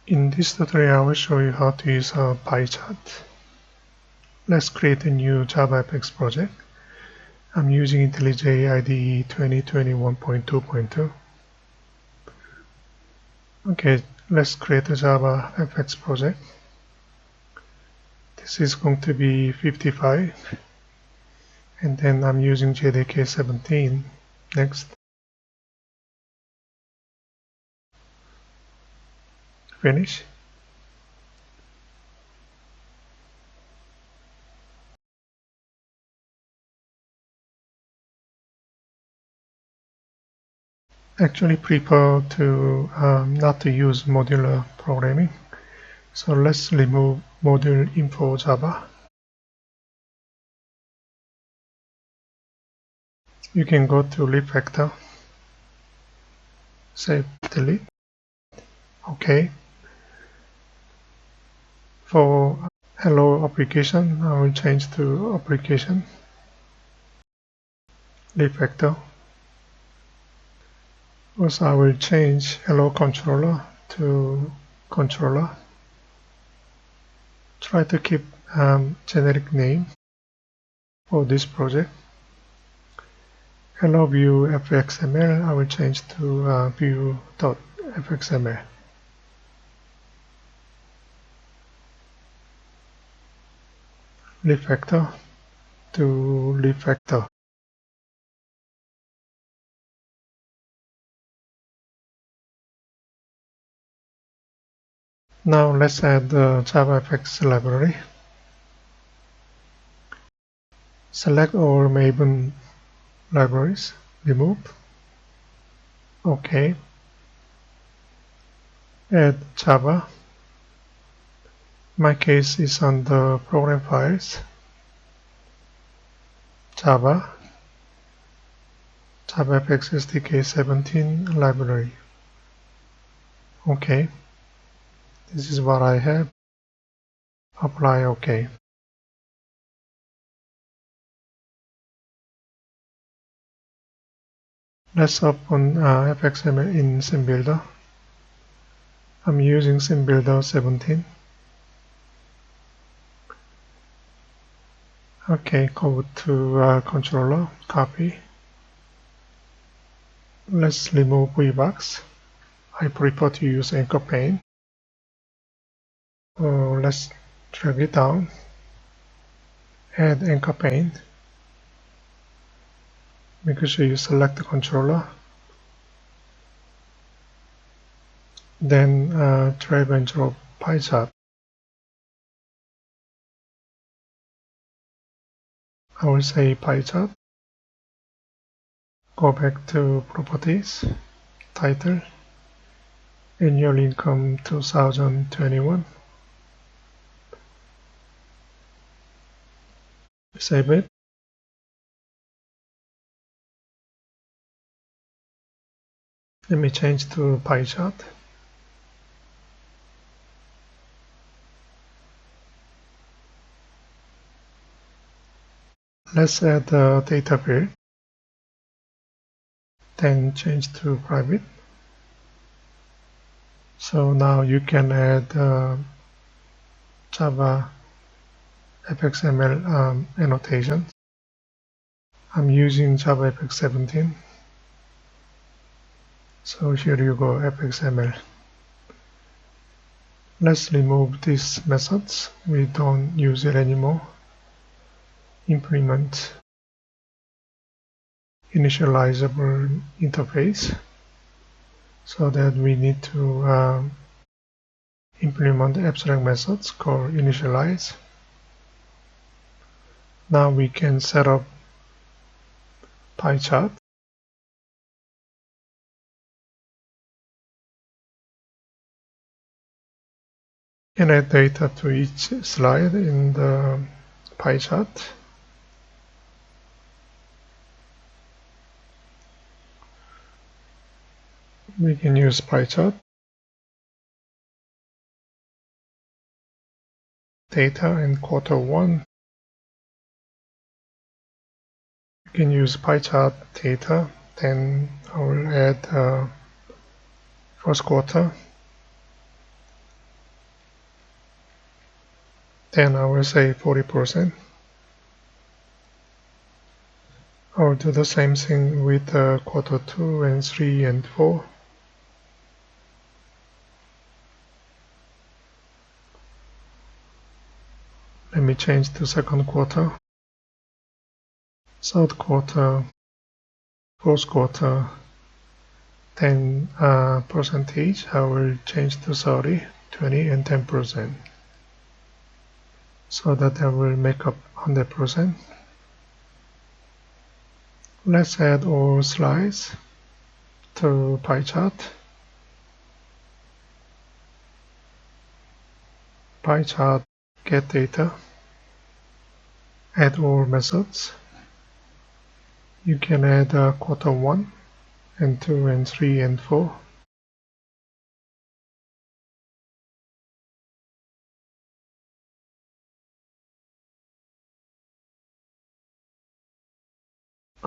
In this tutorial, I will show you how to use a PieChart. Let's create a new JavaFX project. I'm using IntelliJ IDEA 2021.2.2. Okay, let's create a JavaFX project. This is going to be 55. And then I'm using JDK 17. Next. Finish. Actually prefer to not to use modular programming. So let's remove module info Java. You can go to refactor, save, delete. OK. For hello application, I will change to application. Refactor. Also, I will change hello controller to controller. Try to keep generic name for this project. Hello view fxml, I will change to view.fxml. Refactor to refactor. Now let's add the JavaFX library. Select all Maven libraries, remove. OK. Add Java. My case is on the program files. Java, JavaFX SDK 17 library. OK. This is what I have. Apply OK. Let's open FXML in SceneBuilder. I'm using SceneBuilder 17. Okay, go to controller, copy. Let's remove VBox. I prefer to use anchor pane. Let's drag it down. Add anchor pane. Make sure you select the controller. Then drag and drop PieChart. I will say PieChart. Go back to properties, title, annual income 2021. Save it. Let me change to PieChart. Let's add the data field. Then change to private. So now you can add Java FXML annotations. I'm using JavaFX 17. So here you go, FXML. Let's remove these methods. We don't use it anymore. Implement initializable interface. So that we need to implement abstract methods called initialize. Now we can set up PieChart. Can add data to each slide in the PieChart. We can use PieChart. Data in Q1. You can use PieChart data. Then I will add first quarter. Then I will say 40%. I will do the same thing with quarter 2 and 3 and 4. Let me change to second quarter, third quarter, fourth quarter, then percentage, I will change to 30, 20, and 10%, so that I will make up 100%. Let's add all slides to PieChart. PieChart get data, add all methods. You can add quarter 1 and 2 and 3 and 4.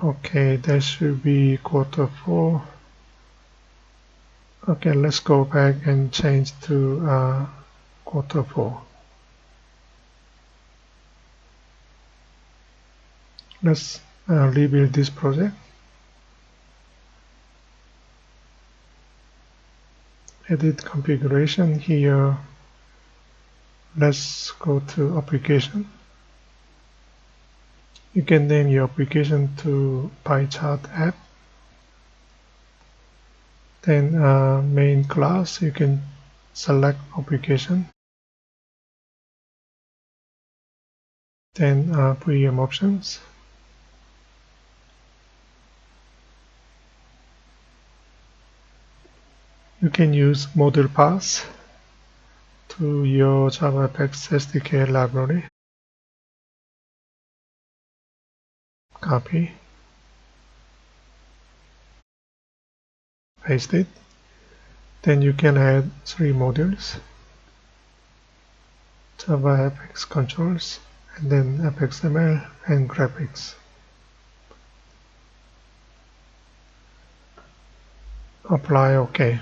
Okay, that should be quarter 4. Okay, let's go back and change to quarter 4. Let's rebuild this project. Edit configuration here. Let's go to application. You can name your application to PieChart app. Then main class, you can select application. Then preamp options. You can use module paths to your JavaFX SDK library. Copy. Paste it. Then you can add 3 modules. JavaFX controls, and then fxml and graphics. Apply OK.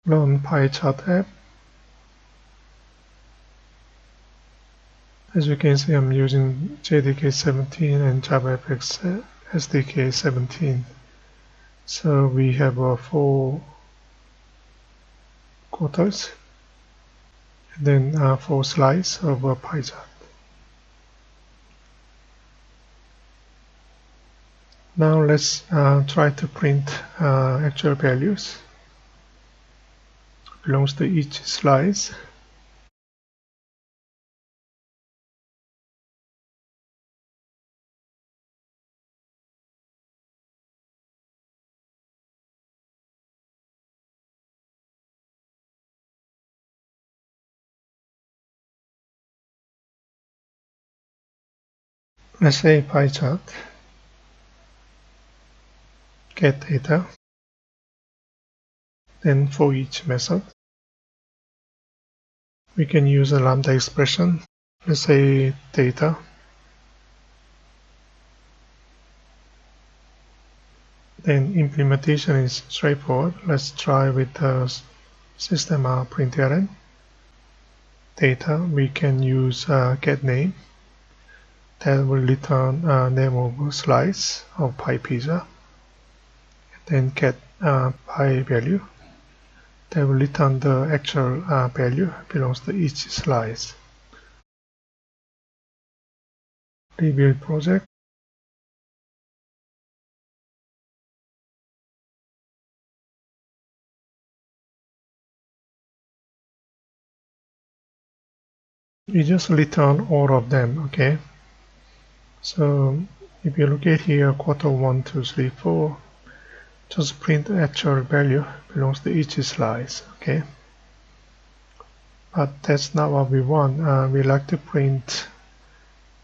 Run PieChart app. As you can see, I'm using JDK 17 and JavaFX SDK 17. So we have 4 quarters and then 4 slides of PieChart. Now let's try to print actual values belongs to each slide. Let's say PieChart get data. Then for each method, we can use a lambda expression. Let's say data. Then implementation is straightforward. Let's try with the system out println. Data, we can use get name. That will return name of slice of pie pizza. Then get pie value. That will return the actual value belongs to each slice. Rebuild project. We just return all of them, okay? So if you look at here, quarter 1, 2, 3, 4, just print the actual value belongs to each slice, okay? But that's not what we want. We like to print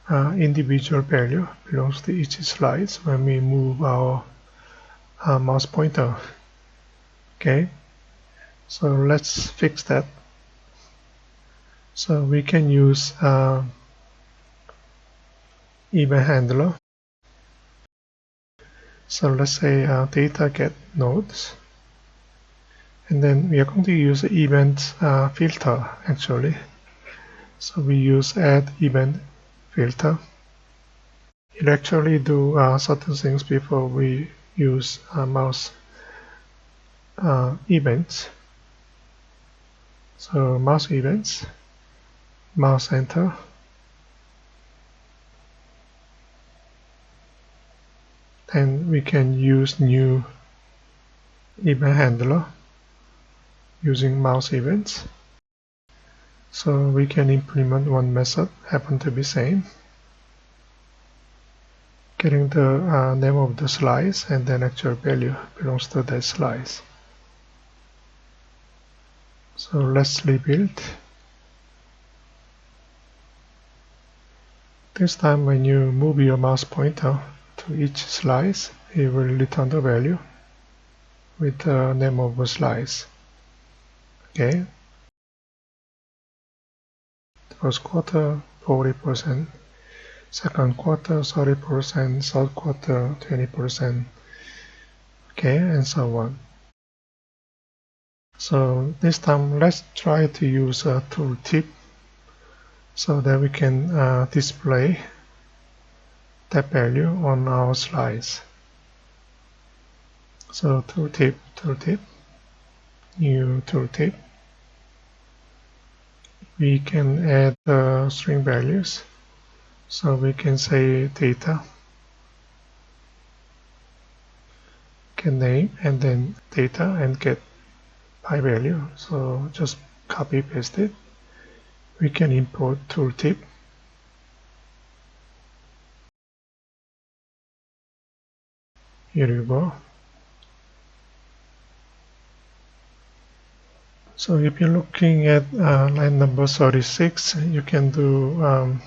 individual value belongs to each slice when we move our mouse pointer, okay? So let's fix that. So we can use event handler. So let's say data get nodes, And then we are going to use the event filter actually. So we use add event filter. It actually do certain things before we use mouse events. So mouse events, mouse enter, and we can use new event handler using mouse events. So we can implement one method, happen to be same, getting the name of the slice, and then actual value belongs to that slice. So let's rebuild. This time when you move your mouse pointer to each slice, it will return the value with the name of the slice. Okay. First quarter 40%, second quarter 30%, third quarter 20%, okay, and so on. So this time let's try to use a tooltip so that we can display that value on our slides. So tooltip, new tooltip. We can add string values. So we can say data, can name, and then data, and get by value. So just copy paste it. We can import tooltip. Here you go. So if you're looking at line number 36, you can do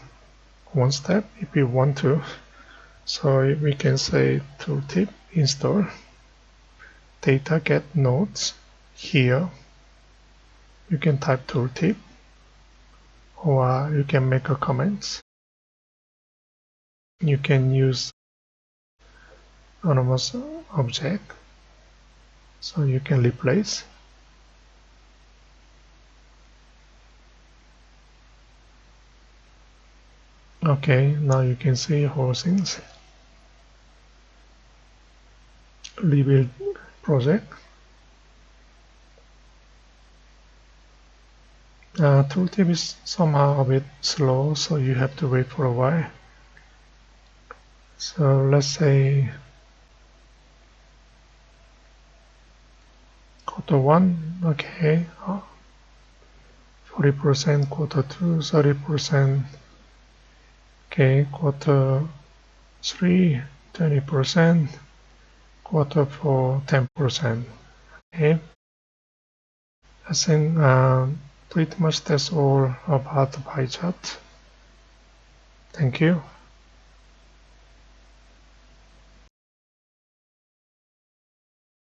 one step if you want to. So we can say tooltip install data get nodes. Here you can type tooltip, or you can make a comment. You can use anonymous object, so you can replace. Okay, now you can see whole things. Rebuild project. Tooltip is somehow a bit slow, so you have to wait for a while. So let's say quarter 1, okay, 40%, quarter 2, 30%, okay, quarter 3, 20%, quarter 4, 10%, okay. I think pretty much that's all about the pie chart. Thank you.